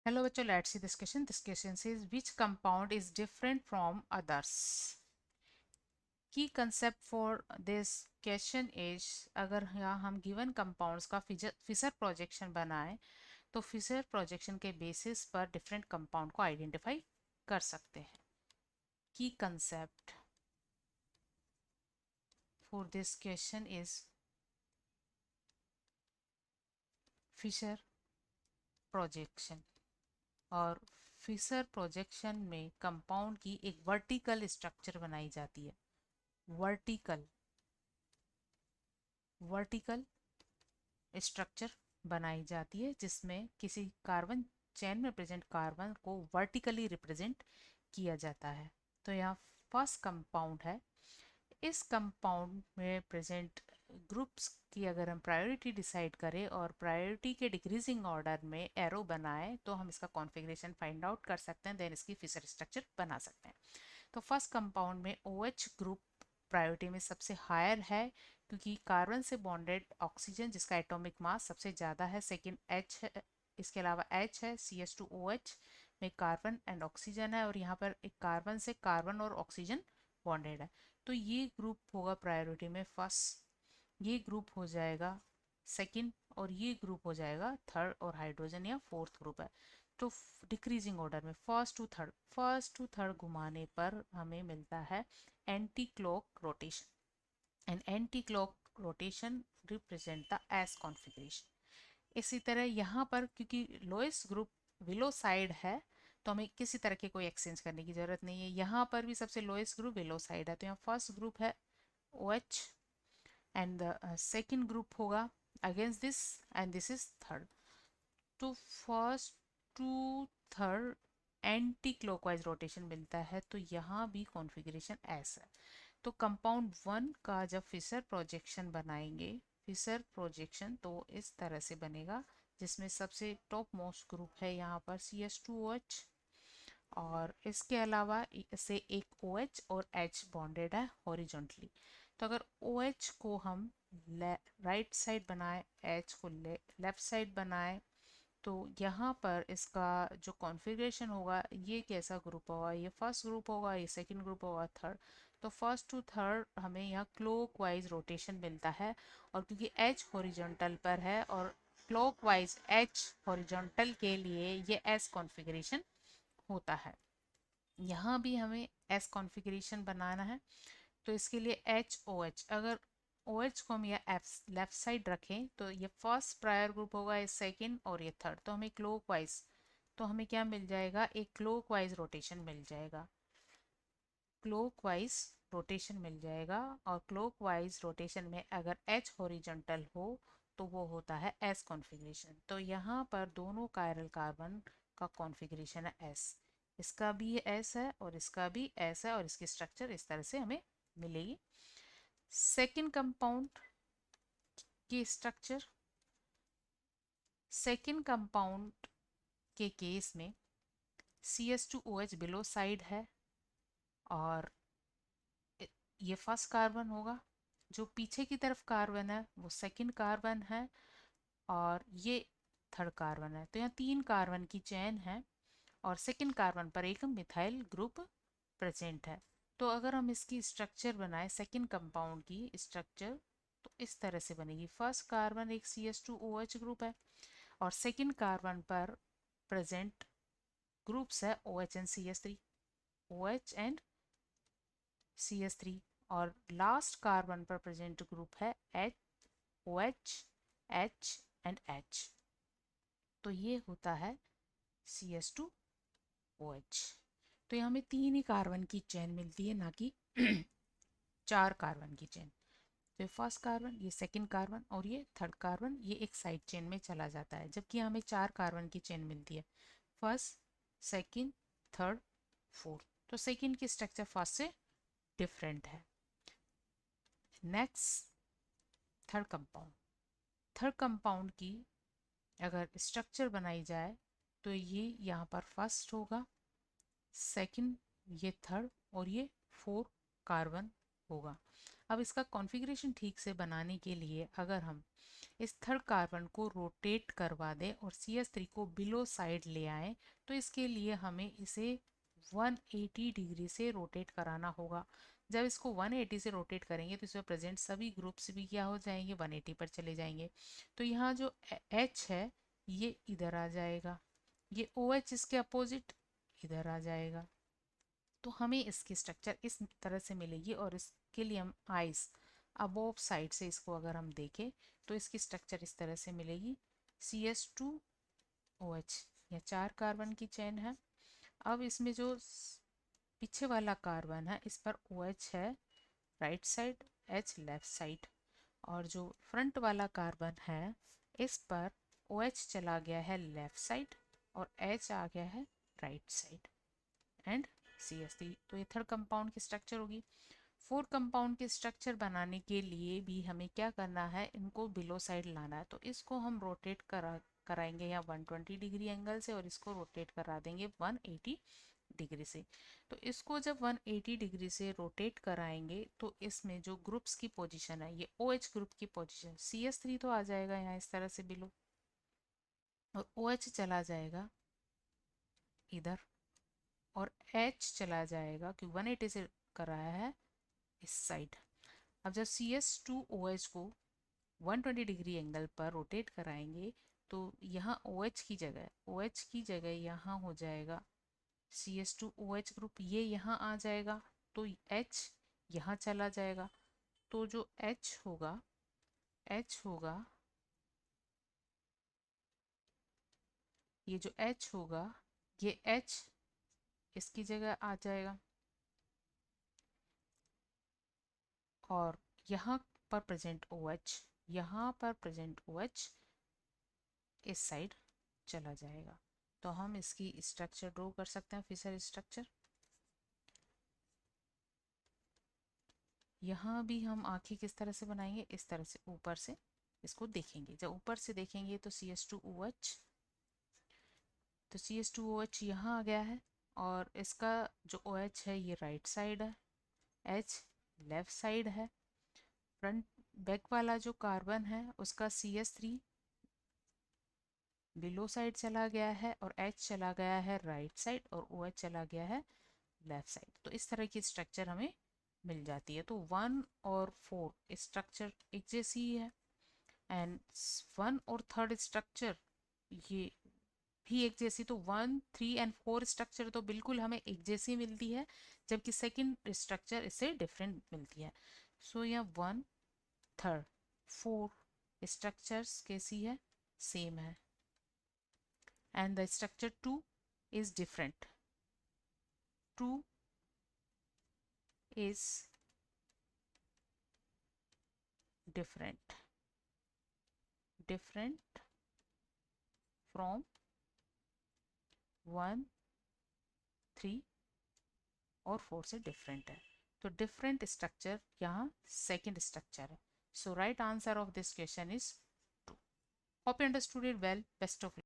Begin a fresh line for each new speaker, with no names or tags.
Hello bachcho, let's see this question. This question says which compound is different from others? Key concept for this question is अगर यहाँ हम given compounds का Fisher projection बनाएं तो Fisher projection के basis पर different compound को identify कर सकते हैं. Key concept for this question is Fisher projection. और फिशर प्रोजेक्शन में कंपाउंड की एक वर्टिकल स्ट्रक्चर बनाई जाती है. वर्टिकल वर्टिकल स्ट्रक्चर बनाई जाती है जिसमें किसी कार्बन चेन में प्रेजेंट कार्बन को वर्टिकली रिप्रेजेंट किया जाता है. तो यहाँ फर्स्ट कंपाउंड है. इस कंपाउंड में प्रेजेंट ग्रुप्स की अगर हम प्रायोरिटी डिसाइड करें और प्रायोरिटी के डिक्रीजिंग ऑर्डर में एरो बनाए तो हम इसका कॉन्फ़िगरेशन फाइंड आउट कर सकते हैं, देन इसकी फिशर स्ट्रक्चर बना सकते हैं. तो फर्स्ट कंपाउंड में OH ग्रुप प्रायोरिटी में सबसे हायर है क्योंकि कार्बन से बॉन्डेड ऑक्सीजन जिसका एटॉमिक मास सबसे ज़्यादा है. सेकेंड H है, इसके अलावा H है, CH2OH में कार्बन एंड ऑक्सीजन है और यहाँ पर एक कार्बन से कार्बन और ऑक्सीजन बॉन्डेड है. तो ये ग्रुप होगा प्रायोरिटी में फर्स्ट, ये ग्रुप हो जाएगा सेकंड और ये ग्रुप हो जाएगा थर्ड और हाइड्रोजन या फोर्थ ग्रुप है. तो डिक्रीजिंग ऑर्डर में फर्स्ट टू थर्ड घुमाने पर हमें मिलता है anti clock rotation. And anti clock rotation represent the S configuration. इसी तरह यहाँ पर क्योंकि लोएस्ट ग्रुप विलो साइड है तो हमें किसी तरह के कोई एक्सचेंज करने की ज़रूरत नहीं है. यहाँ पर भी सबसे लोएस्ट ग्रुप विलो साइड है तो यहाँ फर्स्ट ग्रुप है OH and the second group होगा against this and this is third. तो first to third anticlockwise rotation मिलता है तो यहाँ भी कॉन्फ़िगरेशन ऐसा है. तो कंपाउंड वन का जब फिशर प्रोजेक्शन बनाएंगे फिशर प्रोजेक्शन तो इस तरह से बनेगा जिसमें सबसे टॉप मोस्ट ग्रुप है यहाँ पर CH2OH और इसके अलावा से एक OH और H बॉन्डेड है हॉरिजॉन्टली. तो अगर OH को हम राइट साइड बनाए H को लेफ्ट साइड बनाए तो यहाँ पर इसका जो कॉन्फ़िगरेशन होगा ये कैसा ग्रुप होगा, ये फर्स्ट ग्रुप होगा, ये सेकंड ग्रुप होगा, थर्ड. तो फर्स्ट टू थर्ड हमें यहाँ क्लॉकवाइज रोटेशन मिलता है और क्योंकि H हॉरिजॉन्टल पर है और क्लॉकवाइज H हॉरिजॉन्टल के लिए ये S कॉन्फ़िगरेशन होता है. यहाँ भी हमें S कॉन्फ़िगरेशन बनाना है तो इसके लिए HOH अगर OH को हम या लेफ्ट साइड रखें तो ये फर्स्ट प्रायर ग्रुप होगा, ये सेकंड और ये थर्ड. तो हमें क्लॉकवाइज तो हमें क्या मिल जाएगा, एक क्लॉकवाइज रोटेशन मिल जाएगा. क्लॉकवाइज रोटेशन मिल जाएगा और क्लॉकवाइज रोटेशन में अगर H हॉरिजॉन्टल हो तो वो होता है S कॉन्फ़िगरेशन. तो यहाँ पर दोनों कायरल कार्बन का कॉन्फ़िगरेशन है S. इसका भी S है और इसका भी S है और इसकी स्ट्रक्चर इस तरह से हमें मिलेगी. सेकेंड कंपाउंड की स्ट्रक्चर, सेकेंड कंपाउंड के केस में CH2OH बिलो साइड है और ये फर्स्ट कार्बन होगा. जो पीछे की तरफ कार्बन है वो सेकंड कार्बन है और ये थर्ड कार्बन है. तो यहाँ तीन कार्बन की चेन है और सेकंड कार्बन पर एक मिथाइल ग्रुप प्रेजेंट है. तो अगर हम इसकी स्ट्रक्चर बनाए सेकंड कंपाउंड की स्ट्रक्चर तो इस तरह से बनेगी. फर्स्ट कार्बन एक CH2OH ग्रुप है और सेकंड कार्बन पर प्रेजेंट ग्रुप्स है OH and CH3, OH and CH3 और लास्ट कार्बन पर प्रेजेंट ग्रुप है H, OH, H and H. तो ये होता है CH2OH. तो ये हमें तीन ही कार्बन की चेन मिलती है ना कि चार कार्बन की चेन. तो ये फर्स्ट कार्बन, ये सेकंड कार्बन और ये थर्ड कार्बन ये एक साइड चेन में चला जाता है जबकि हमें चार कार्बन की चेन मिलती है, फर्स्ट सेकंड थर्ड फोर्थ. तो सेकंड की स्ट्रक्चर फर्स्ट से डिफरेंट है. Next third compound. Third compound की अगर स्ट्रक्चर बनाई जाए तो ये यहाँ पर फर्स्ट होगा, सेकंड ये थर्ड और ये फोर कार्बन होगा. अब इसका कॉन्फ़िगरेशन ठीक से बनाने के लिए अगर हम इस थर्ड कार्बन को रोटेट करवा दें और CH3 को बिलो साइड ले आए, तो इसके लिए हमें इसे 180 डिग्री से रोटेट कराना होगा। जब इसको 180 से रोटेट करेंगे तो इसमें प्रेजेंट सभी ग्रुप्स भी क्या हो जाएंगे, 180 पर चले जाएंगे। तो यहाँ जो H है ये इधर आ जाएगा, ये OH इसके अपोजिट इधर आ जाएगा। तो हमें इसकी स्ट्रक्चर इस तरह से मिलेगी और इसके लिए हम आइस अबोव साइड से इसको अगर हम देखें तो इसकी स्ट्रक्चर इस तरह से मिलेगी, CH2OH, यह 4 कार्बन की चेन है। अब इसमें जो पीछे वाला कार्बन है इस पर OH है right side, H left side, और जो फ्रंट वाला कार्बन है इस पर OH चला गया है लेफ्ट साइड और H आ गया है राइट साइड एंड CH3। तो ये थर्ड कंपाउंड की स्ट्रक्चर होगी। फोर्थ कंपाउंड के स्ट्रक्चर बनाने के लिए भी हमें क्या करना है, इनको बिलो साइड लाना है। तो इसको हम रोटेट कराएंगे यहाँ 120 डिग्री एंगल से और इसको रोटेट करा देंगे 180 डिग्री से। तो इसको जब 180 डिग्री से रोटेट कराएंगे तो इसमें जो ग्रुप्स की पोजीशन है, ये OH ग्रुप की पोजीशन, CH3 तो आ जाएगा यहाँ इस तरह से बिलो और OH चला जाएगा इधर और H चला जाएगा क्योंकि 180 से कराया है इस साइड। अब जब CH2OH को 120 डिग्री एंगल पर रोटेट कराएंगे तो यहाँ OH की जगह यहाँ हो जाएगा CH2OH ग्रुप, ये यहाँ आ जाएगा तो H यहाँ चला जाएगा। तो जो H होगा ये जो H होगा ये H इसकी जगह आ जाएगा और यहाँ पर प्रेजेंट OH इस साइड चला जाएगा। तो हम इसकी स्ट्रक्चर ड्रॉ कर सकते हैं, फिशर स्ट्रक्चर। यहाँ भी हम आंखें किस तरह से बनाएंगे, इस तरह से ऊपर से इसको देखेंगे। जब ऊपर से देखेंगे तो CH2OH यहाँ आ गया है और इसका जो OH है ये राइट साइड है, H लेफ्ट साइड है। फ्रंट बैक वाला जो कार्बन है उसका CH3 बिलो साइड चला गया है और H चला गया है राइट साइड और OH चला गया है लेफ्ट साइड। तो इस तरह की स्ट्रक्चर हमें मिल जाती है। तो 1 और 4 स्ट्रक्चर एक जैसी ही है एंड 1 और थर्ड स्ट्रक्चर ये भी एक जैसी। तो 1, 3 एंड 4 स्ट्रक्चर तो बिल्कुल हमें एक जैसी मिलती है, जबकि सेकंड स्ट्रक्चर इससे डिफरेंट मिलती है। सो यह 1, 3, 4 स्ट्रक्चर्स कैसी है, सेम है and the structure 2 is different. 2 is different from 1, 3 और 4 से डिफरेंट है। तो डिफरेंट स्ट्रक्चर यहाँ सेकंड स्ट्रक्चर है। So right answer of this question is 2. Hope you understood it well. Best of luck.